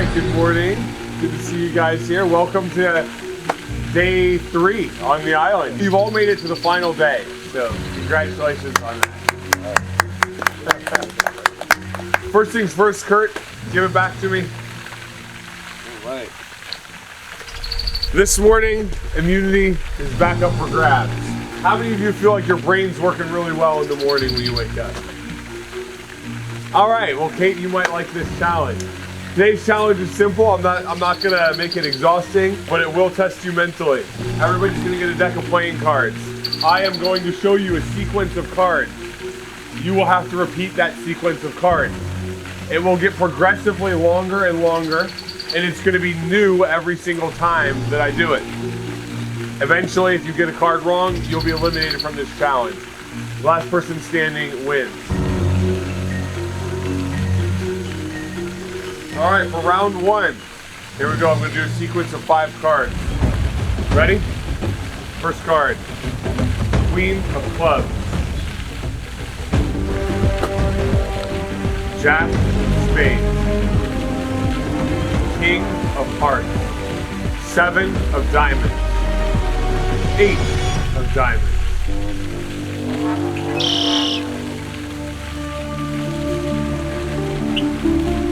right, good morning. Good to see you guys here. Welcome to day 3 on the island. You've all made it to the final day, so congratulations on that. First things first, Kurt, give it back to me. All right. This morning, immunity is back up for grabs. How many of you feel like your brain's working really well in the morning when you wake up? All right, well, Kate, you might like this challenge. Today's challenge is simple. I'm not gonna make it exhausting, but it will test you mentally. Everybody's gonna get a deck of playing cards. I am going to show you a sequence of cards. You will have to repeat that sequence of cards. It will get progressively longer and longer, and it's gonna be new every single time that I do it. Eventually, if you get a card wrong, you'll be eliminated from this challenge. Last person standing wins. All right, for round 1, here we go. I'm going to do a sequence of 5 cards. Ready? First card, Queen of Clubs, Jack of Spades, King of Hearts, 7 of Diamonds, 8 of Diamonds.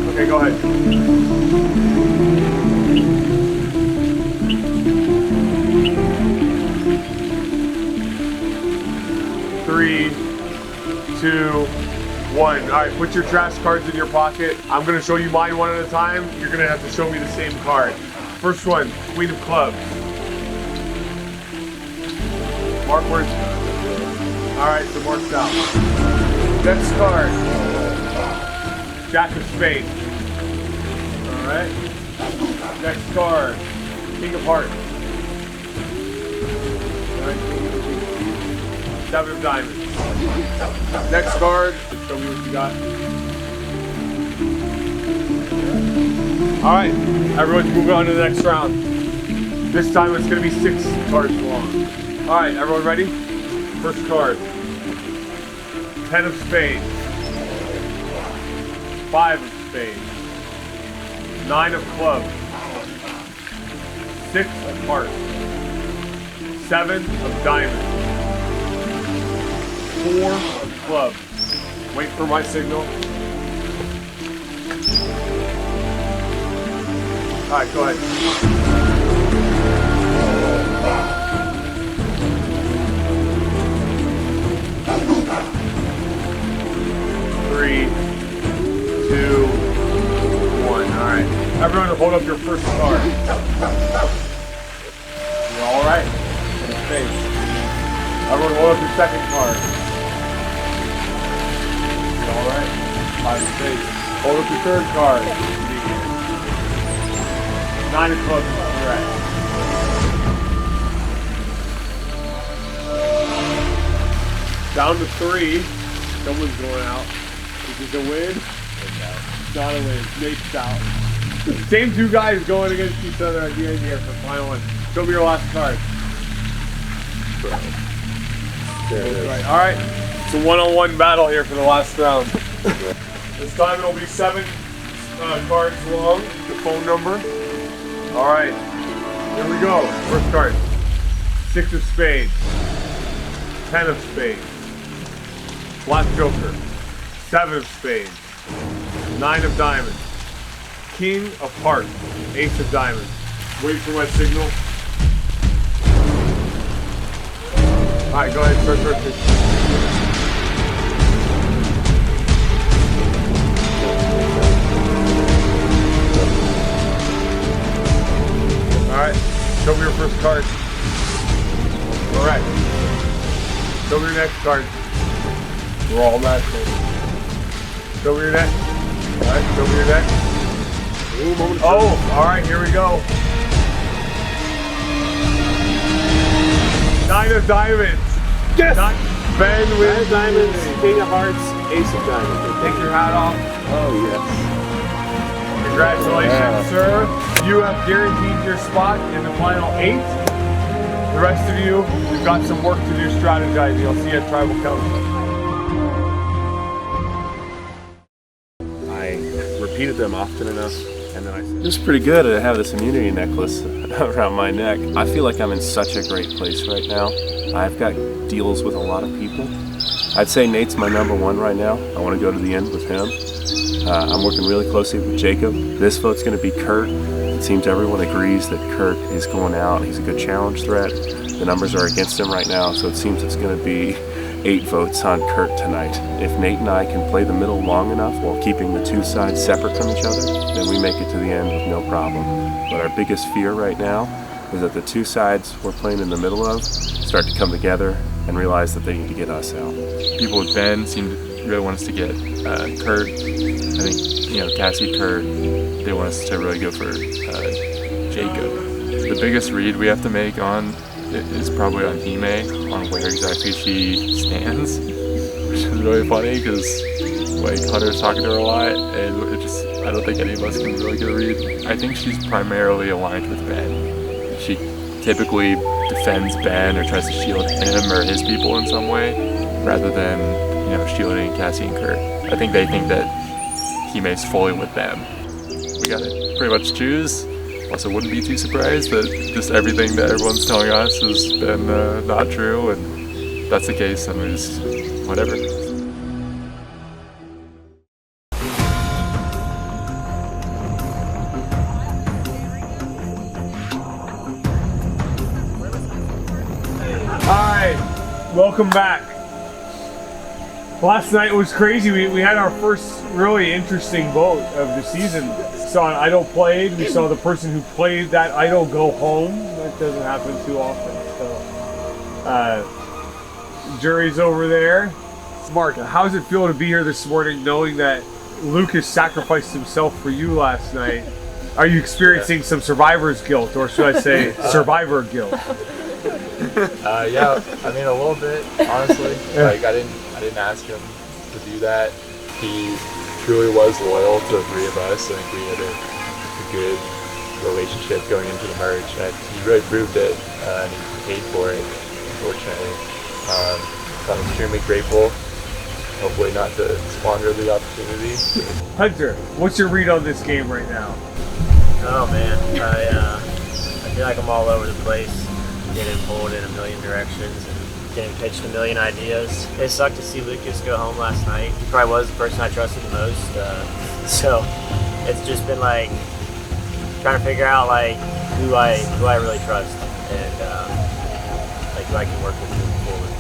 Okay, go ahead. Three, 2, 1. All right, put your trash cards in your pocket. I'm gonna show you mine one at a time. You're gonna have to show me the same card. First one, Queen of Clubs. Mark where's... All right, so mark's out. Next card, Jack of Spades. All right. Next card, King of Hearts. All right. 7 of Diamonds. Next card, show me what you got. All right, everyone's moving on to the next round. This time it's going to be 6 cards long. All right, everyone ready? First card, 10 of Spades, 5 of Spades, 9 of Clubs, 6 of Hearts, 7 of Diamonds, 4 of Clubs. Wait for my signal. All right, go ahead. 3, 2, 1. All right. Everyone hold up your first card. You're all right. Space. Everyone hold up your second card. You're all right. 5 space. Hold up your third card. 9 of clubs is correct. Down to 3. Someone's going out. Is it a win? It's not a win. Nate's out. Same 2 guys going against each other at the end here for final one. Show me your last card. There it is. Right. All right. It's a one-on-one battle here for the last round. This time it'll be 7 cards long. The phone number. All right. Here we go. First card. 6 of Spades. 10 of Spades. Black Joker. 7 of Spades. 9 of Diamonds. King of Hearts. Ace of Diamonds. Wait for my signal. Alright, go ahead, start searching. Alright, show me your first card. Alright. Show me your next card. We're all natural. Show me your next. Alright, show me your next. Oh, alright, here we go. 9 of Diamonds. Yes! Ben with 9 of Diamonds, King of Hearts, Ace of Diamonds. Take your hat off. Oh, yes. Congratulations, sir. You have guaranteed your spot in the final 8. The rest of you, we've got some work to do strategizing. I'll see you at Tribal Council. I repeated them often enough. And then I said, It was pretty good to have this immunity necklace around my neck. I feel like I'm in such a great place right now. I've got deals with a lot of people. I'd say Nate's my number one right now. I want to go to the end with him. I'm working really closely with Jacob. This vote's going to be Kurt. It seems everyone agrees that Kurt is going out. He's a good challenge threat. The numbers are against him right now, so it seems it's going to be 8 votes on Kurt tonight. If Nate and I can play the middle long enough while keeping the two sides separate from each other, then we make it to the end with no problem. But our biggest fear right now is that the two sides we're playing in the middle of start to come together and realize that they need to get us out. People with Ben seem to really want us to get Kurt. I think, Cassie, Kurt, they want us to really go for Jacob. The biggest read we have to make on is probably on Hime, on where exactly she stands, which is really funny because Hunter's talking to her a lot, and I don't think any of us can really get a read. I think she's primarily aligned with Ben. She typically defends Ben or tries to shield him or his people in some way, rather than shielding Cassie and Kurt. I think they think that Hime's fully with them. We gotta pretty much choose. Also, wouldn't be too surprised that just everything that everyone's telling us has been not true, and if that's the case, then we just whatever. alright, welcome back. Last night was crazy. We had our first really interesting vote of the season. We saw an idol played. We saw the person who played that idol go home. That doesn't happen too often. So, jury's over there. Mark, how does it feel to be here this morning knowing that Lucas sacrificed himself for you last night? Are you experiencing some survivor's guilt, or should I say survivor guilt? Yeah, I mean a little bit, honestly. Like I didn't ask him to do that. He truly was loyal to the three of us. I think we had a good relationship going into the merge, and he really proved it, and he paid for it, unfortunately. So I'm extremely grateful. Hopefully not to squander the opportunity. Hunter, what's your read on this game right now? Oh man, I feel like I'm all over the place, getting pulled in a million directions and getting pitched a million ideas. It sucked to see Lucas go home last night. He probably was the person I trusted the most. So it's just been like trying to figure out like who I really trust and like who I can work with moving forward.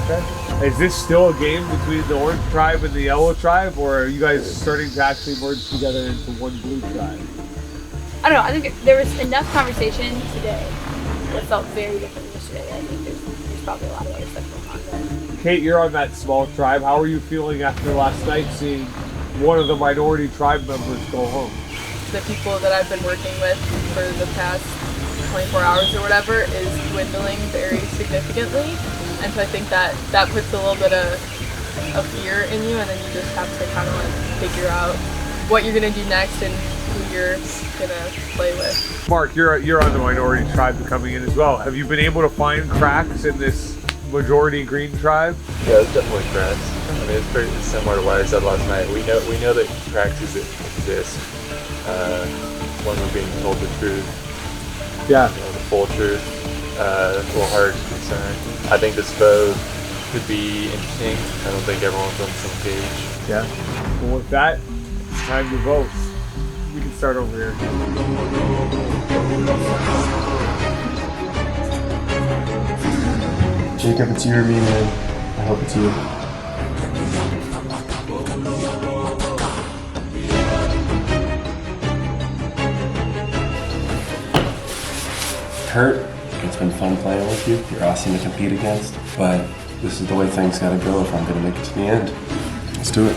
Okay. Is this still a game between the Orange Tribe and the Yellow Tribe, or are you guys starting to actually merge together into one Blue Tribe? I don't know. I think there was enough conversation today that felt very different than yesterday. I think there's probably a lot of other stuff going on there. Kate, you're on that small tribe. How are you feeling after last night seeing one of the minority tribe members go home? The people that I've been working with for the past 24 hours or whatever is dwindling very significantly. And so I think that puts a little bit of fear in you, and then you just have to kind of like figure out what you're going to do next and who you're going to play with. Mark, you're on the minority tribe coming in as well. Have you been able to find cracks in this majority green tribe? Yeah, there's definitely cracks. I mean, it's pretty similar to what I said last night. We know that cracks exist. When we're being told the truth, Yeah. the full truth. A little hard to discern. I think this vote could be interesting. I don't think everyone's on the same page. Yeah. Well, with that, it's time to vote. We can start over here. Jacob, it's you or me, man. I hope it's you. Kurt, it's been fun playing with you. You're awesome to compete against, but this is the way things gotta go if I'm gonna make it to the end. Let's do it.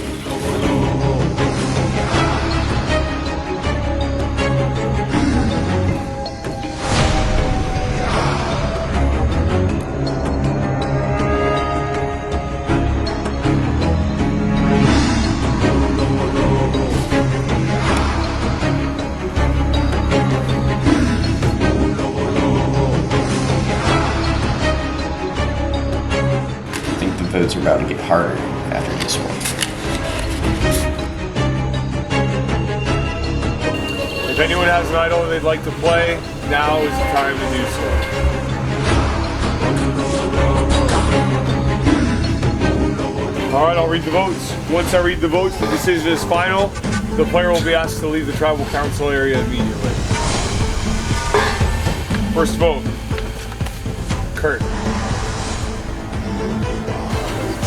I think the votes are about to get harder after this one. anyone has an idol they'd like to play, now is the time to do so. All right, I'll read the votes. Once I read the votes, the decision is final. The player will be asked to leave the tribal council area immediately. First vote, Kurt.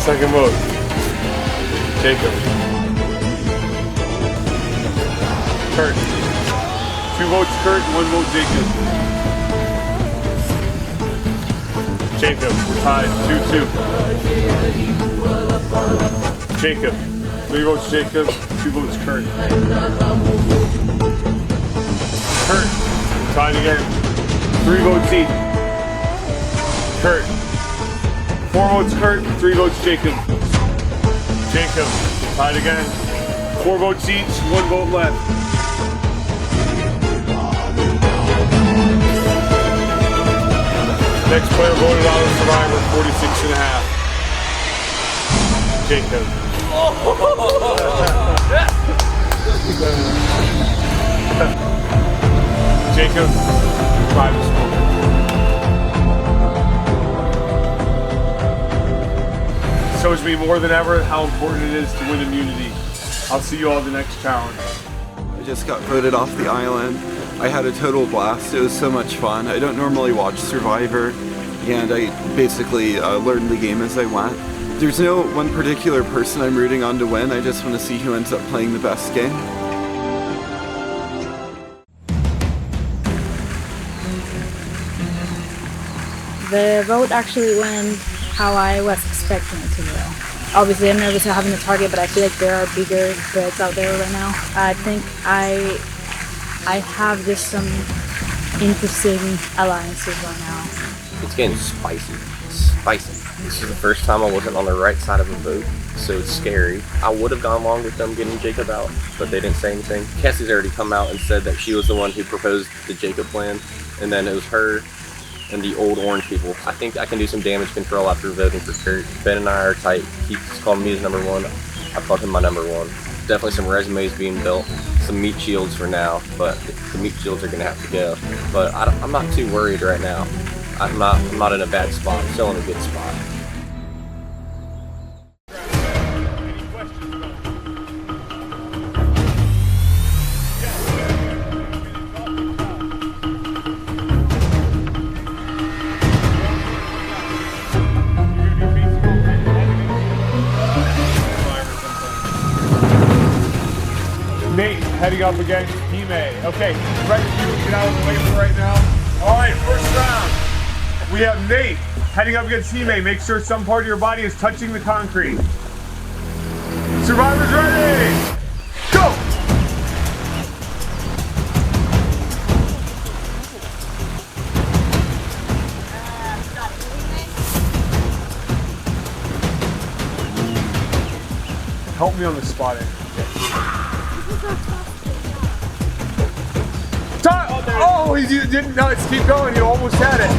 Second vote, Jacob. Kurt. 2 votes Kurt, 1 vote Jacob. Jacob, we're tied, 2-2. Jacob, 3 votes Jacob, 2 votes Kurt. Kurt, we're tied again, 3 votes each. Kurt, 4 votes Kurt, 3 votes Jacob. Jacob, tied again, 4 votes each, 1 vote left. Next player voted out of Survivor, 46.5. Jacob. Jacob, 5 is spoken. Shows me more than ever how important it is to win immunity. I'll see you all at the next challenge. I just got voted off the island. I had a total blast. It was so much fun. I don't normally watch Survivor, and I basically learned the game as I went. There's no one particular person I'm rooting on to win. I just want to see who ends up playing the best game. The vote actually went how I was expecting it to go. Obviously, I'm nervous about having a target, but I feel like there are bigger threats out there right now. I think I have just some interesting alliances right now. It's getting spicy. This is the first time I wasn't on the right side of a vote, so it's scary. I would have gone along with them getting Jacob out, but they didn't say anything. Cassie's already come out and said that she was the one who proposed the Jacob plan, and then it was her and the old orange people. I think I can do some damage control after voting for Kurt. Ben and I are tight. He's calling me his number 1. I called him my number 1. Definitely some resumes being built, some meat shields for now, but the meat shields are gonna have to go. But I'm not too worried right now. I'm not in a bad spot. I'm still in a good spot. Nate heading up against Hime. Okay, ready to get out of the way for right now. All right, first round. We have Nate heading up against Hime. Make sure some part of your body is touching the concrete. Survivors ready? Go! Help me on the spotting. Oh, he didn't. No, let's keep going. You almost had it.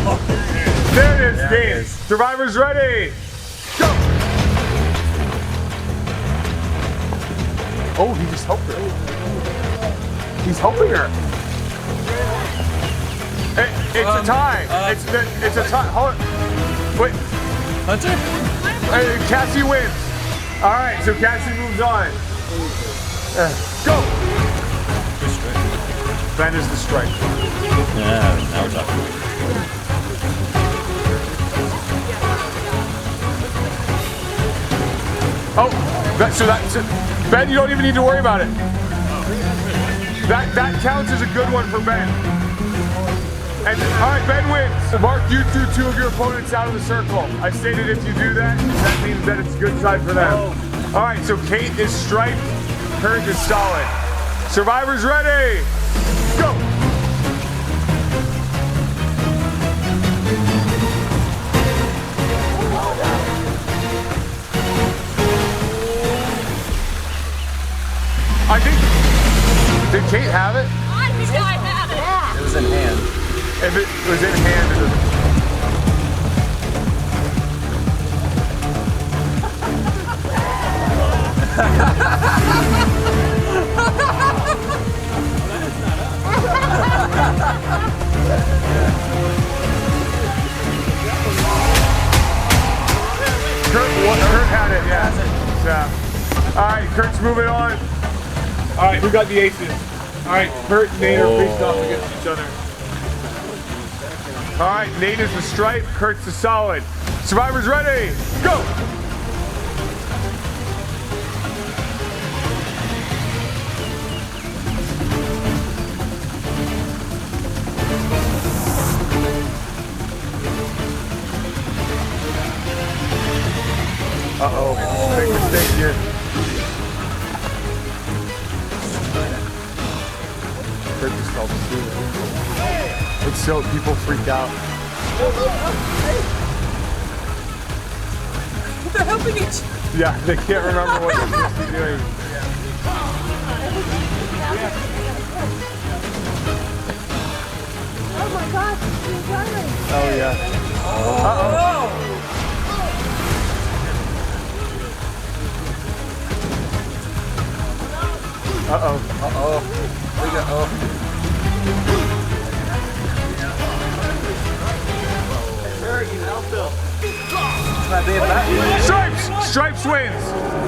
There it is, Dave. Survivors ready. Go. Oh, he just helped her. He's helping her. It's a tie. It's a tie. Hold on. Wait. Hunter? Cassie wins. All right, so Cassie moves on. Go. Ben is the strike. Yeah, now we're talking. Oh, Ben, you don't even need to worry about it. That counts as a good one for Ben. And all right, Ben wins. Mark, you threw 2 of your opponents out of the circle. I stated if you do that, that means that it's a good side for them. All right, so Kate is striped, Kurt is solid. Survivors ready? Go! I think, did Kate have it? I think I have it. It was in hand. If it was in hand, it doesn't. All right, who got the aces? All right, Kurt and Nate are facing off against each other. All right, Nate is the stripe, Kurt's the solid. Survivors ready, go! Uh-oh, big mistake here. Kurt just fell through. It's so people freak out. They're helping each. Yeah, they can't remember what they're supposed to be doing. Oh my God, you're running. Oh yeah. Uh-oh. Uh-oh. Uh-oh. We got, Stripes! Stripes wins.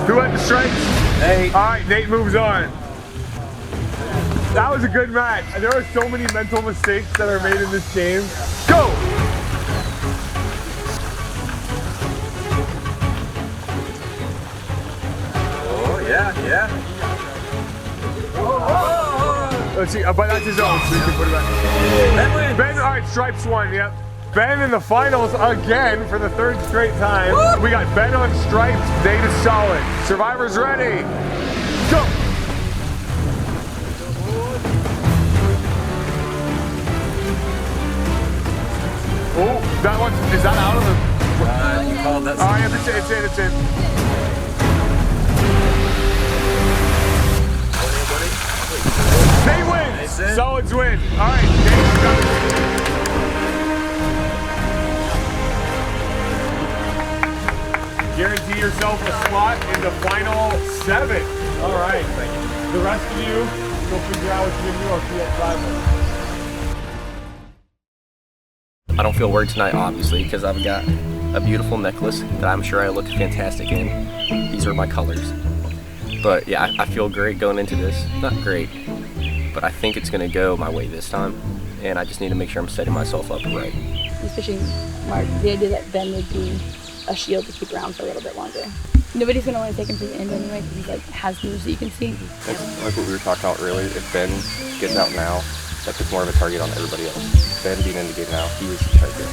Who had the stripes? Nate. All right, Nate moves on. That was a good match. There are so many mental mistakes that are made in this game. Go! Oh, yeah, yeah. Let's see, but that's his own, so you can put it back. Ben wins. Ben, all right, Stripes won, yep. Ben in the finals again for the third straight time. Woo! We got Ben on Stripes, Nate is solid. Survivors ready, go! Oh, that one, is that out of the... You called that. All right, it's in. Nate wins! Solids win. All right, Nate's done. Guarantee yourself a slot in the final 7. All right. The rest of you, go figure out what you can do or feel tribal. I don't feel worried tonight, obviously, because I've got a beautiful necklace that I'm sure I look fantastic in. These are my colors. But yeah, I feel great going into this. Not great, but I think it's going to go my way this time. And I just need to make sure I'm setting myself up right. Especially Mark, the idea that Ben would be a shield to keep around for a little bit longer. Nobody's going to want to take him to the end anyway because he has moves that you can see. That's like what we were talking about earlier. If Ben gets out now, that puts more of a target on everybody else. Ben being in the game now, he is the target.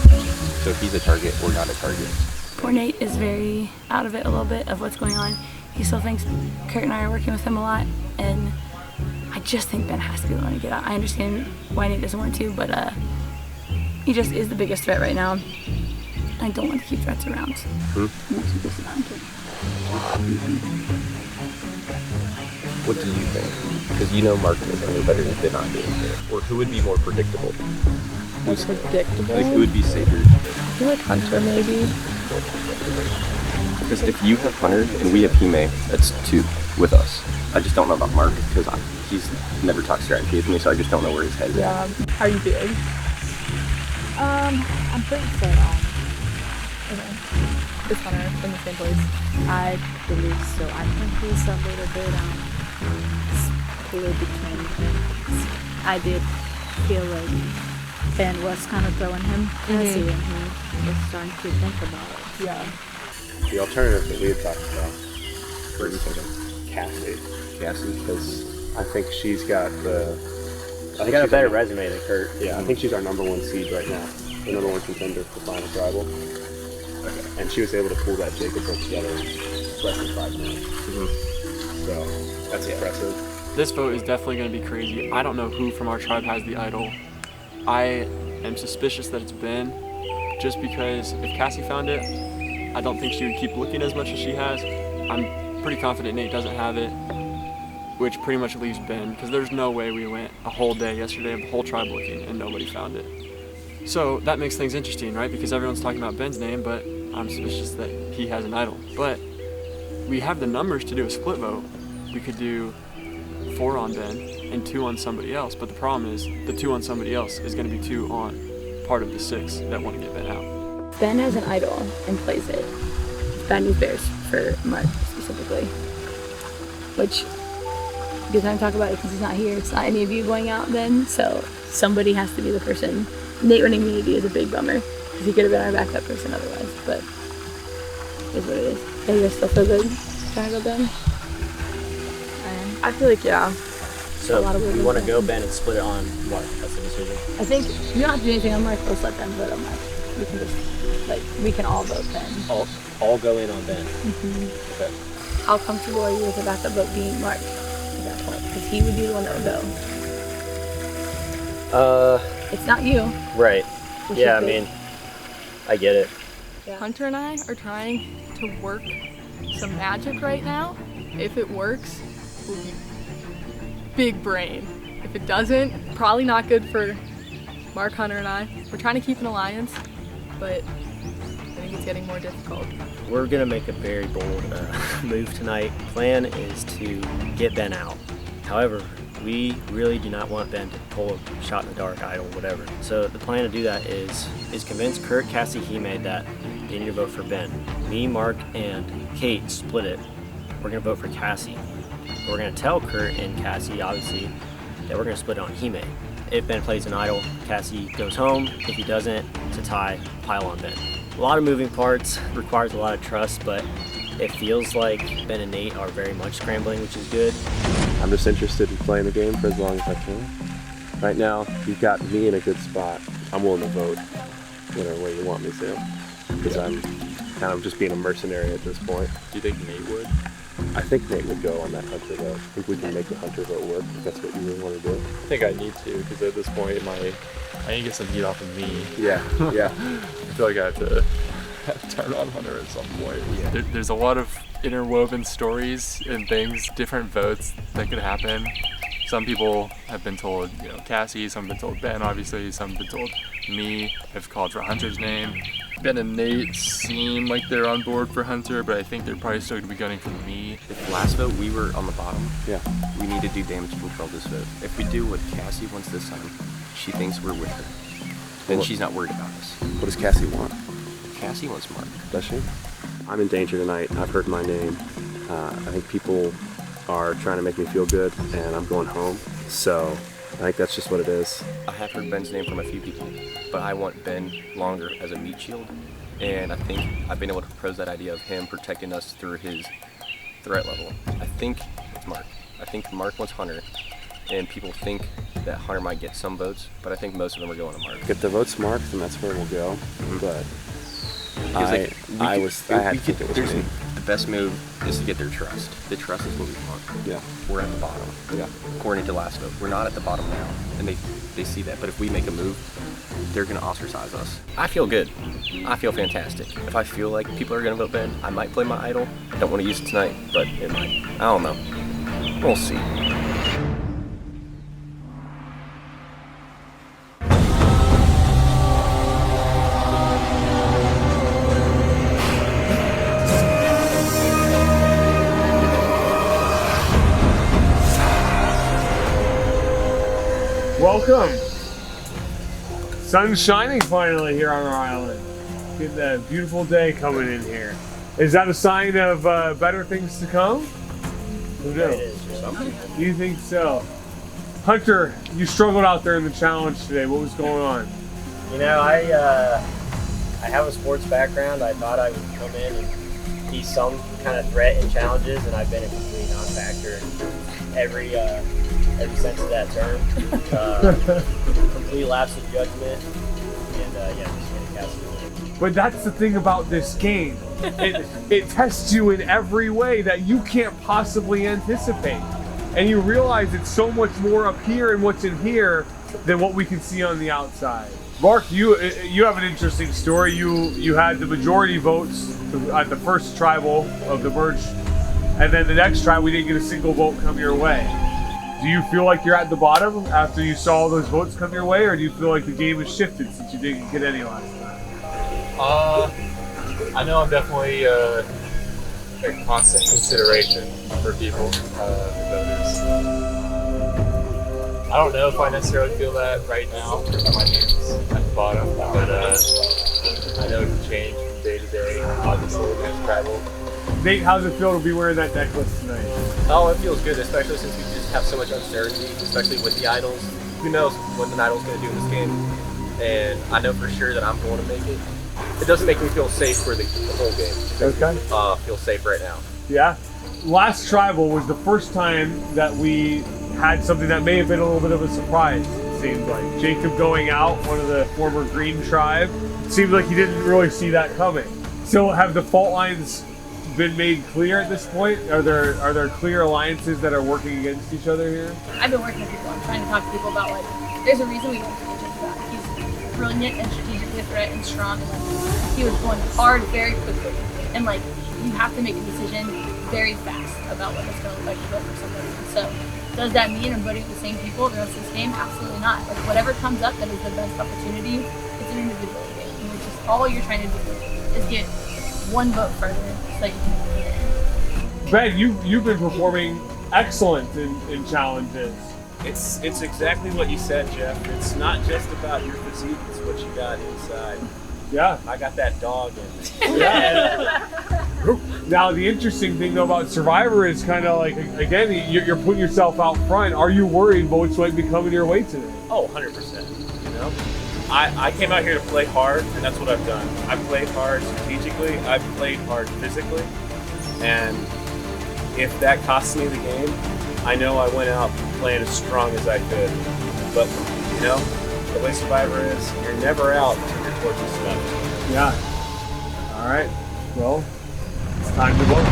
So if he's a target, we're not a target. Poor Nate is very out of it a little bit of what's going on. He still thinks Kurt and I are working with him a lot, and I just think Ben has to be the one to get out. I understand why Nate doesn't want to, but he just is the biggest threat right now. I don't want to keep threats around. What do you think? Because you know Mark is any better than I do. Or who would be more predictable? Who's predictable? Like who would be safer? I feel like Hunter maybe. Because if you have Hunter and we have Hime, that's 2 with us. I just don't know about Mark because he's never talked strategy with me, so I just don't know where his head is. Yeah. How are you feeling? I'm pretty set on. Okay. Is Hunter in the same place? I believe so. I think he's a little bit split between them. I did feel like Ben was kind of throwing him Cassie, and he was starting to think about it. Yeah. The alternative that we had talked about, Where are you thinking? Cassie, Cassie? because I think she's got the... She's got a better resume than Kurt. Yeah, I think she's our #1 seed right now. The #1 contender for Final Tribal. Okay. And she was able to pull that Jacob book together in less than 5 minutes. So, that's impressive. This vote is definitely going to be crazy. I don't know who from our tribe has the idol. I am suspicious that it's Ben, just because if Cassie found it, I don't think she would keep looking as much as she has. I'm pretty confident Nate doesn't have it, which pretty much leaves Ben, because there's no way we went a whole day yesterday of the whole tribe looking and nobody found it. So that makes things interesting, right? Because everyone's talking about Ben's name, but I'm suspicious that he has an idol. But we have the numbers to do a split vote. We could do 4 on Ben and 2 on somebody else, but the problem is the 2 on somebody else is going to be 2 on part of the 6 that want to get Ben out. Ben has an idol and plays it. Bad News Bears for Mark specifically, which good time to talk about it because he's not here. It's not any of you going out then, so somebody has to be the person. Nate running immunity is a big bummer because he could have been our backup person otherwise, but it is what it is. Yeah, you guys still feel good trying to go Ben? I feel like, yeah. So you want to go Ben and split it on Mark? That's the decision. I think you don't have to do anything on Mark. Let's let them vote on Mark. We can just, like, we can all vote Ben. All go in on Ben. Mm-hmm. Okay. How comfortable are you with the backup vote being Mark at that point? Because he would be the one that would go. It's not you. Right. Which Yeah, is I big. mean, I get it. Hunter and I are trying to work some magic right now. If it works, we'll be big brain. If it doesn't, probably not good for Mark, Hunter, and I. We're trying to keep an alliance, but I think it's getting more difficult. We're gonna make a very bold move tonight. Plan is to get Ben out. However, we really do not want Ben to pull a shot in the dark, idle, whatever. So the plan to do that is convince Kurt, Cassie, Hime that they need to vote for Ben. Me, Mark, and Kate split it. We're gonna vote for Cassie. We're gonna tell Kurt and Cassie, obviously, that we're gonna split it on Hime. If Ben plays an idol, Cassie goes home. If he doesn't, it's a tie, pile on Ben. A lot of moving parts, requires a lot of trust, but it feels like Ben and Nate are very much scrambling, which is good. I'm just interested in playing the game for as long as I can. Right now, you've got me in a good spot. I'm willing to vote whatever way you want me to, because I'm kind of just being a mercenary at this point. Do you think Nate would? I think Nate would go on that Hunter vote. I think we can make the Hunter vote work if that's what you really want to do. I think I need to, because at this point, I need to get some heat off of me. Yeah, yeah. I feel like I have to turn on Hunter at some point. Yeah. There's a lot of interwoven stories and things, different votes that could happen. Some people have been told, Cassie, some have been told Ben, obviously, some have been told me, have called for Hunter's name. Ben and Nate seem like they're on board for Hunter, but I think they're probably still going to be gunning for me. If last vote we were on the bottom, yeah, we need to do damage control this vote. If we do what Cassie wants this time, she thinks we're with her. Then she's not worried about us. What does Cassie want? Cassie wants Mark. Does she? I'm in danger tonight. I've heard my name. I think people are trying to make me feel good, and I'm going home. So I think that's just what it is. I have heard Ben's name from a few people, but I want Ben longer as a meat shield. And I think I've been able to propose that idea of him protecting us through his threat level. I think it's Mark. I think Mark wants Hunter, and people think that Hunter might get some votes, but I think most of them are going to Mark. If the vote's Mark, then that's where we'll go. But I had to think it was me. The best move is to get their trust. The trust is what we want. Yeah. We're at the bottom. Yeah. According to last vote, we're not at the bottom now, and they see that. But if we make a move, they're gonna ostracize us. I feel good. I feel fantastic. If I feel like people are gonna vote Ben, I might play my idol. I don't want to use it tonight, but it might. I don't know. We'll see. Welcome. Sun's shining finally here on our island. Getting a beautiful day coming in here. Is that a sign of better things to come? Who knows? You think so? Hunter, you struggled out there in the challenge today. What was going on? I have a sports background. I thought I would come in and be some kind of threat in challenges, and I've been a complete non-factor in every sense of that term. Complete lapse of judgment, and just getting cast away. But that's the thing about this game. It tests you in every way that you can't possibly anticipate. And you realize it's so much more up here and what's in here than what we can see on the outside. Mark, you have an interesting story. You had the majority votes at the first tribal of the merge, and then the next tribe we didn't get a single vote come your way. Do you feel like you're at the bottom after you saw all those votes come your way, or do you feel like the game has shifted since you didn't get any last time? I know I'm definitely a constant consideration for people, voters. I don't know if I necessarily feel that right now. My name's at the bottom, but I know it can change from day to day. Obviously, we're going to travel. Nate, how's it feel to be wearing that necklace tonight? Oh, it feels good, especially since we just have so much uncertainty, especially with the idols. Who knows what the idol's going to do in this game? And I know for sure that I'm going to make it. It doesn't make me feel safe for the whole game. Okay. Feel safe right now. Yeah. Last Tribal was the first time that we had something that may have been a little bit of a surprise, it seemed like. Jacob going out, one of the former Green Tribe, it seemed like he didn't really see that coming. So have the fault lines been made clear at this point? Are there clear alliances that are working against each other here? I've been working with people. I'm trying to talk to people about, like, there's a reason we went to Jacob back. He's brilliant and strategically a threat and strong. And, like, he was going hard very quickly. And, like, you have to make a decision very fast about what it's going to look like to vote for somebody. So, does that mean I'm voting for the same people the rest of this game? Absolutely not. Like, whatever comes up that is the best opportunity, it's an individual game. And it's just all you're trying to do is get one vote further so you can win. Ben, you've been performing excellent in challenges. It's exactly what you said, Jeff. It's not just about your physique, it's what you got inside. Yeah. I got that dog in me. Yeah. Now, the interesting thing though about Survivor is kind of like, again, you're putting yourself out front. Are you worried votes might be coming your way today? Oh, 100%. You know? I came out here to play hard, and that's what I've done. I've played hard strategically, I've played hard physically, and if that costs me the game, I know I went out playing as strong as I could. But, you know, the way Survivor is, you're never out until your torch is smoked. Yeah. All right. Well, it's time to vote.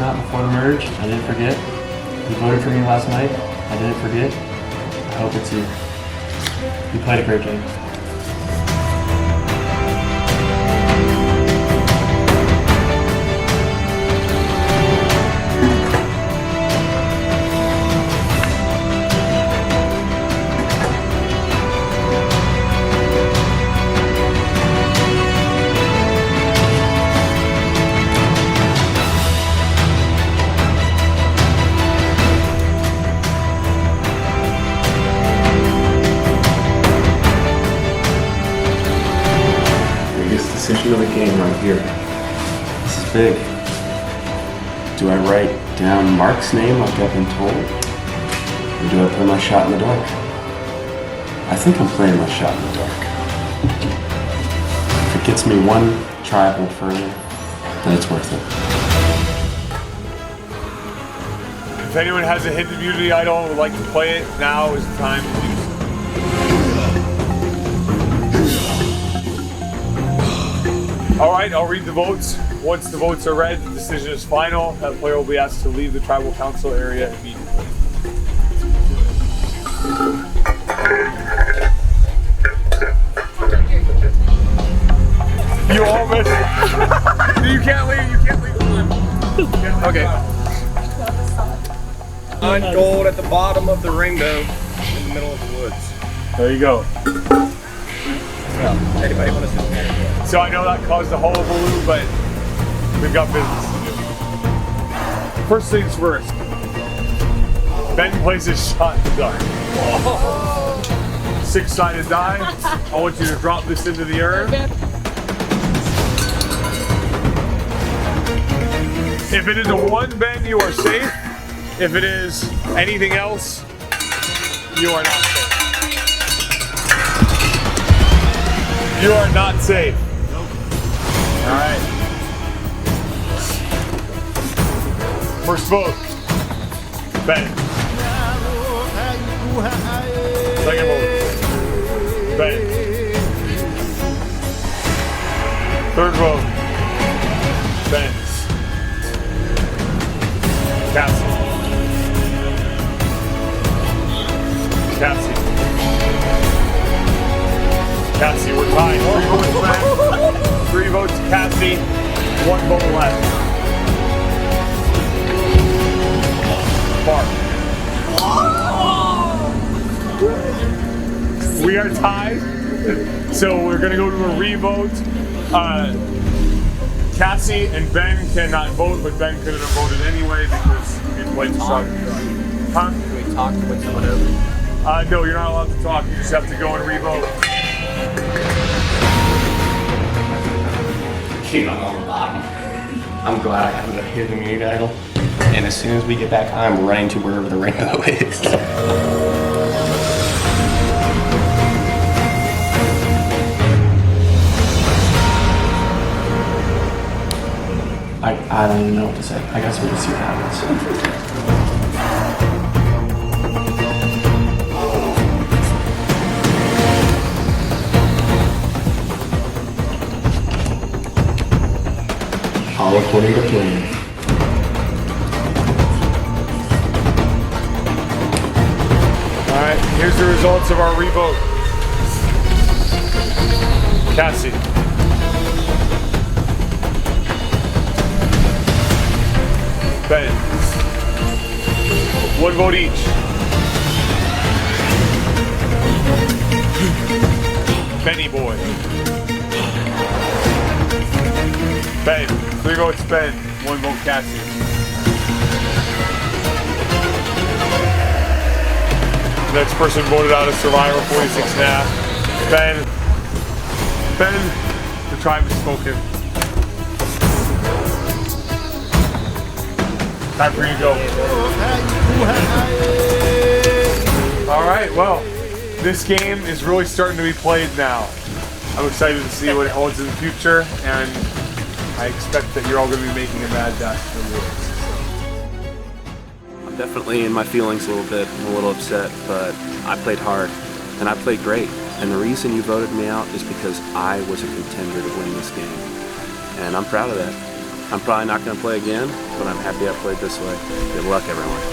Before the merge, I didn't forget. You voted for me last night. I didn't forget. I hope it's you. You played a great game. Decision of the game right here. This is big. Do I write down Mark's name like I've been told? Or do I play my shot in the dark? I think I'm playing my shot in the dark. If it gets me one tribal further, then it's worth it. If anyone has a hidden immunity idol and would like to play it, now is the time to do so. All right, I'll read the votes. Once the votes are read, the decision is final. That player will be asked to leave the tribal council area immediately. You all missed. You can't leave. You can't leave. Okay. Find gold at the bottom of the rainbow in the middle of the woods. There you go. Yeah. Anybody want to see? So I know that caused a hullabaloo, but we've got business to do. First things first. Ben plays his shot in the dark. Six-sided die. I want you to drop this into the urn. If it is a 1, Ben, you are safe. If it is anything else, you are not safe. You are not safe. All right. First vote. Ben. Second vote. Ben. Third vote. Ben's. Cassie. Cassie. Cassie, we're tied. 3 votes left. 3 votes to Cassie. 1 vote left. Mark. We are tied. So we're gonna go to a revote. Cassie and Ben cannot vote, but Ben couldn't have voted anyway because he played the shot. Huh? Can we talk to put someone over? No, you're not allowed to talk. You just have to go and re-vote. King on the bottom. I'm glad I have the hidden immunity idol. And as soon as we get back, I'm running to wherever the rainbow is. I don't even know what to say. I guess we'll just see what happens. All according to plan. All right, here's the results of our revote. Cassie. Ben. 1 vote each. Benny boy. Ben. 3 votes Ben. 1 vote Cassie. Next person voted out as Survivor, 46.5. Ben. Ben, the tribe has spoken. Time for you to go. All right, well, this game is really starting to be played now. I'm excited to see what it holds in the future, and I expect that you're all going to be making a mad dash for the woods. I'm definitely in my feelings a little bit. I'm a little upset, but I played hard, and I played great. And the reason you voted me out is because I was a contender to win this game. And I'm proud of that. I'm probably not going to play again, but I'm happy I played this way. Good luck, everyone.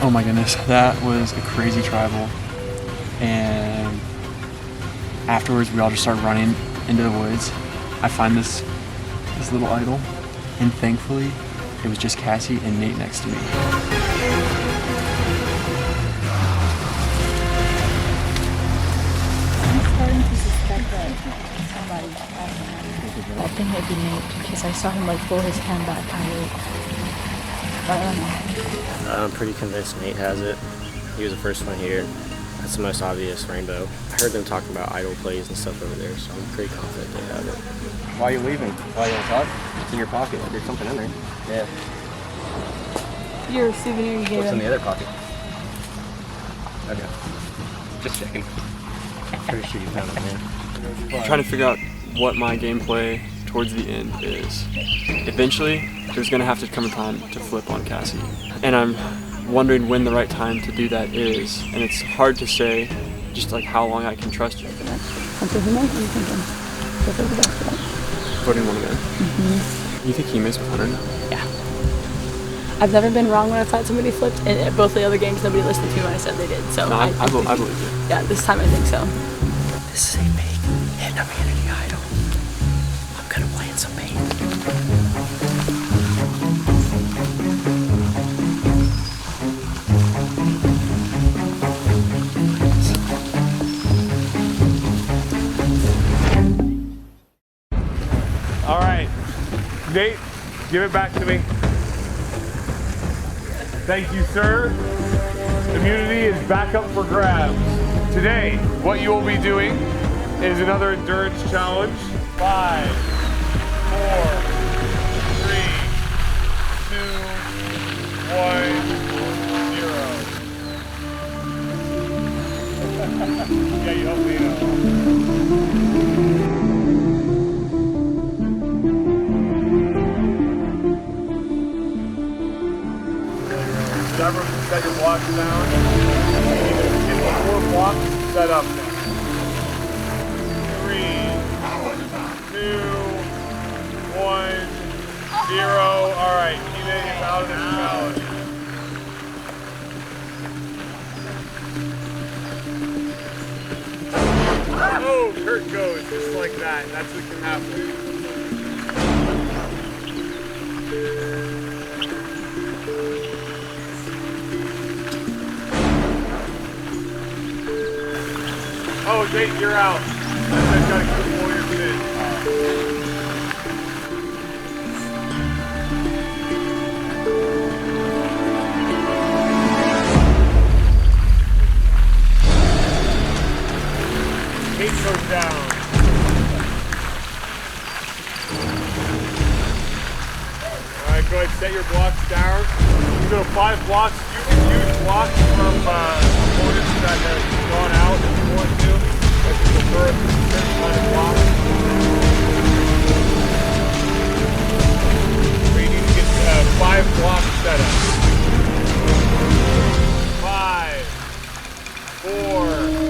Oh my goodness, that was a crazy tribal. And afterwards we all just started running into the woods. I find this little idol, and thankfully it was just Cassie and Nate next to me. I'm starting to suspect that somebody I think it'd be Nate because I saw him like pull his hand back kind of. But I don't know. I'm pretty convinced Nate has it. He was the first one here. That's the most obvious rainbow. I heard them talking about idol plays and stuff over there, so I'm pretty confident they have it. Why are you leaving? Why you don't talk? It's in your pocket. Like there's something in there. Yeah. Your souvenir you gave What's in him. the other pocket? Okay. Just checking. Pretty sure you found it, man. I'm trying to figure out what my gameplay towards the end is. Eventually, there's going to have to come a time to flip on Cassie. And I'm wondering when the right time to do that is. And it's hard to say just like how long I can trust you. So who knows what you're thinking? Go for the best bet. Voting one again. You think he missed with Hunter now? Yeah. I've never been wrong when I thought somebody flipped, and at both the other games nobody listened to me when I said they did. So No, I believe you. Yeah, this time I think so. This is a big hidden immunity idol. I'm gonna play in some pain. All right, Nate, give it back to me. Thank you, sir. Immunity is back up for grabs. Today, what you will be doing is another endurance challenge. 5, 4, 3, 2, 1, 0. Yeah, you help me out. Never set your blocks down. Get the 4 blocks set up now. 3, 2, 0. All right, he made it out of the challenge. Oh, Kurt goes just like that. That's what can happen. Oh, Jake, you're out. I've got to keep Warriors in. Kate goes down. Alright, go ahead, set your blocks down. You go 5 blocks. You can use blocks from opponents that have gone out if you want to. If you prefer a certain kind of block. So you need to get 5 blocks set up. 5, 4,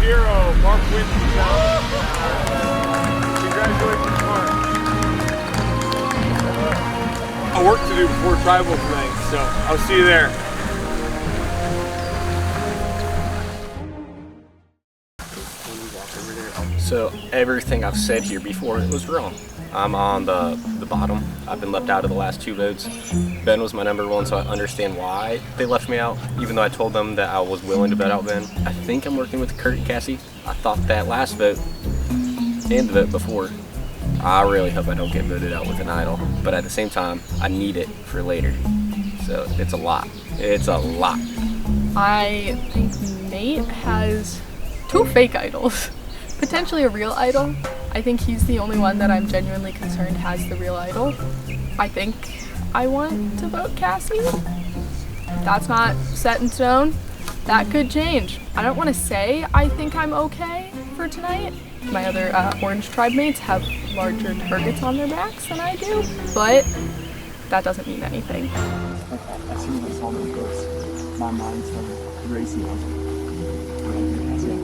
0. Mark wins the challenge. Congratulations, Mark. I work to do before tribal tonight, so I'll see you there. So everything I've said here before was wrong. I'm on the bottom. I've been left out of the last 2 votes. Ben was my number 1, so I understand why they left me out, even though I told them that I was willing to vote out Ben. I think I'm working with Kurt and Cassie. I thought that last vote and the vote before, I really hope I don't get voted out with an idol. But at the same time, I need it for later. So it's a lot. It's a lot. I think Nate has 2 fake idols. Potentially a real idol. I think he's the only one that I'm genuinely concerned has the real idol. I think I want to vote Cassie. That's not set in stone. That could change. I don't want to say I think I'm okay for tonight. My other Orange Tribe mates have larger targets on their backs than I do, but that doesn't mean anything. Okay, as soon as I saw those books, my mind started racing. I was like, yeah.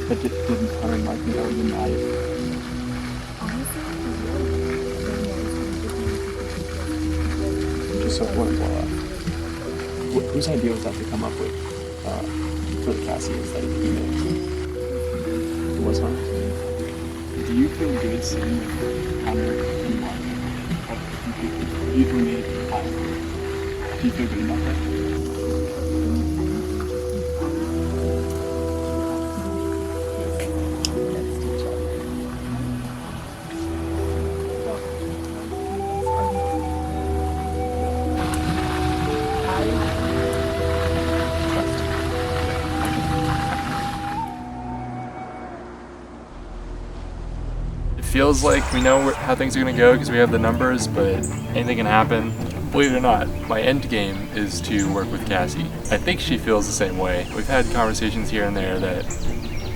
But didn't Hunter like me over the night? Just so it wouldn't blow up. Whose idea was that to come up with for the Cassie instead of the email? It was Hunter. Do you feel good sitting with Hunter and Mark? You feel me? Do you feel good about that? Feels like we know how things are going to go because we have the numbers, but anything can happen. Believe it or not, my end game is to work with Cassie. I think she feels the same way. We've had conversations here and there that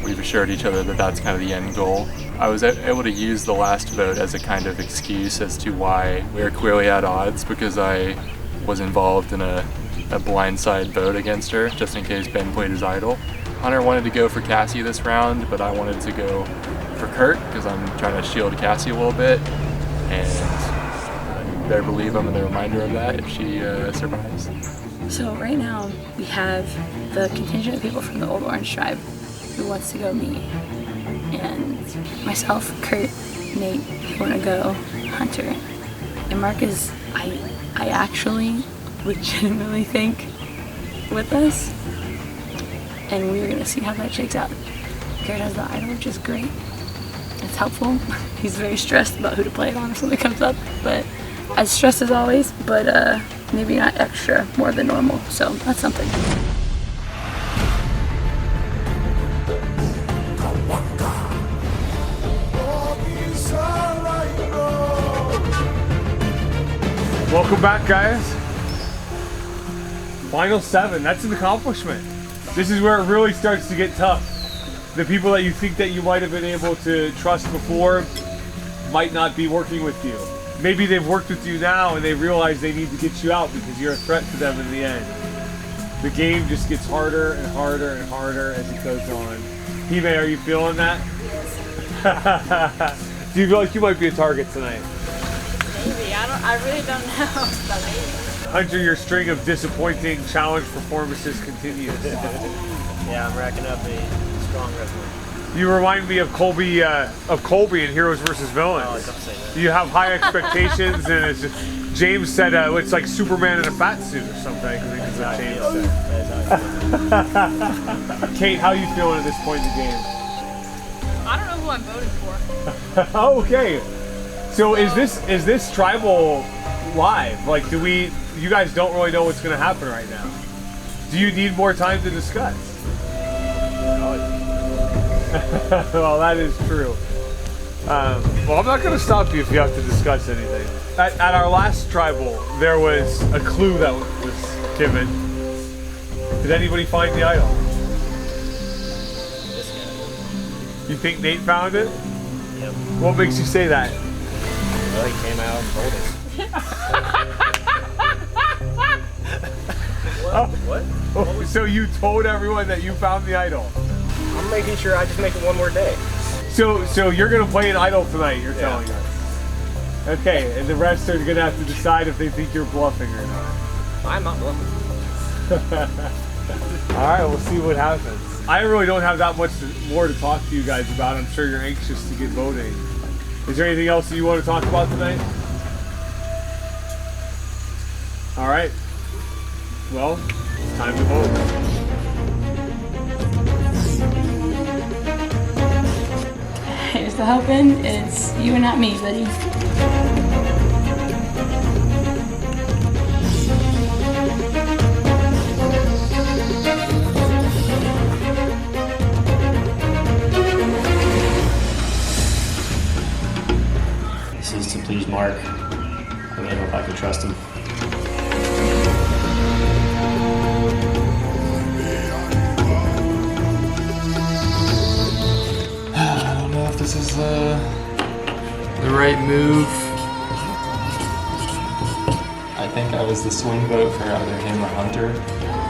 we've assured each other that that's kind of the end goal. I was able to use the last vote as a kind of excuse as to why we are clearly at odds, because I was involved in a blindside vote against her just in case Ben played his idol. Hunter wanted to go for Cassie this round, but I wanted to go for Kurt because I'm trying to shield Cassie a little bit, and you better believe I'm in the reminder of that if she survives. So right now we have the contingent of people from the Old Orange Tribe who wants to go me, and myself, Kurt, Nate want to go Hunter, and Mark is I actually legitimately think with us, and we're gonna see how that shakes out. Kurt has the idol, which is great. It's helpful. He's very stressed about who to play it on if something comes up, but as stressed as always, but maybe not extra, more than normal, so that's something. Welcome back, guys. Final 7, that's an accomplishment. This is where it really starts to get tough. The people that you think that you might have been able to trust before might not be working with you. Maybe they've worked with you now and they realize they need to get you out because you're a threat to them in the end. the game just gets harder and harder and harder as it goes on. Hime, are you feeling that? Do you feel like you might be a target tonight? Maybe. I really don't know. But maybe. Hunter, your string of disappointing challenge performances continues. Yeah, I'm racking up a strong resume. You remind me of Colby in Heroes vs. Villains. Oh, don't say that. You have high expectations, and it's just, James said it's like Superman in a fat suit or something. I think is what James said. Kate, how are you feeling at this point in the game? I don't know who I'm voting for. Okay, so is this tribal live? Like, you guys don't really know what's going to happen right now? Do you need more time to discuss? Well, that is true. Well, I'm not going to stop you if you have to discuss anything. At our last tribal, there was a clue that was given. Did anybody find the idol? This guy. You think Nate found it? Yep. What makes you say that? Well, he came out and told us. What? Oh, so you told everyone that you found the idol? I'm making sure I just make it one more day. So you're gonna play an idol tonight, you're telling us. Okay, and the rest are gonna have to decide if they think you're bluffing or not. I'm not bluffing. Alright, we'll see what happens. I really don't have that much more to talk to you guys about. I'm sure you're anxious to get voting. Is there anything else that you want to talk about tonight? Alright. Well, it's time to vote. Here's the hoping. It's you and not me, buddy. This is to please Mark. I really hope I can trust him. I don't know if this is the right move. I think I was the swing vote for either him or Hunter,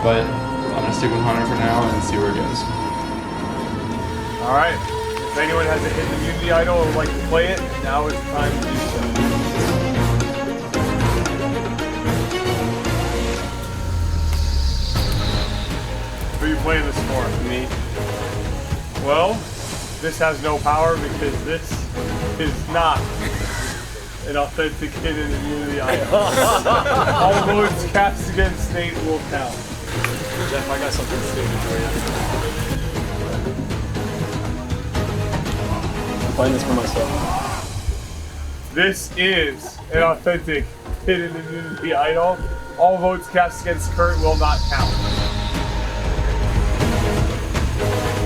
but I'm gonna stick with Hunter for now and see where it goes. Alright. If anyone has a hidden immunity idol or would like to play it, now is the time to do so. Who are you playing this for? Me. Well, this has no power because this is not an authentic hidden immunity idol. All votes cast against Nate will count. Jeff, I got something stupid for you. I'm playing this for myself. This is an authentic hidden immunity idol. All votes cast against Kurt will not count.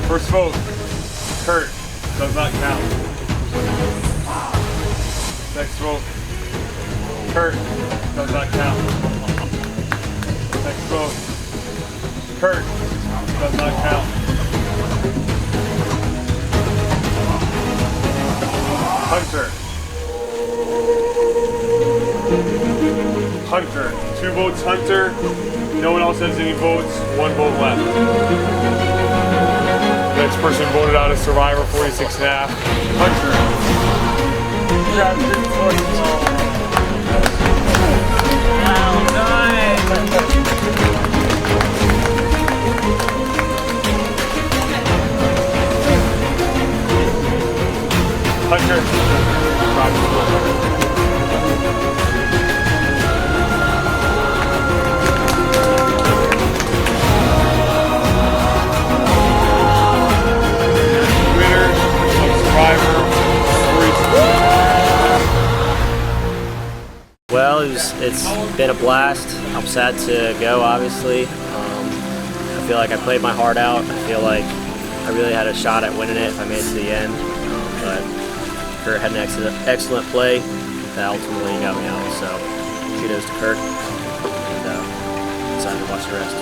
First vote, Kurt, does not count. Next vote, Kurt, does not count. Next vote, Kurt, does not count. Hunter. Hunter. 2 votes Hunter. No one else has any votes. 1 vote left. Next person voted out as Survivor, 46.5. Hunter. Hunter. Winner of Survivor. Well, it's been a blast. I'm sad to go, obviously. I feel like I played my heart out. I feel like I really had a shot at winning it if I made it to the end. But Kurt had an excellent play that ultimately got me out. So kudos to Kurt. And excited to watch the rest.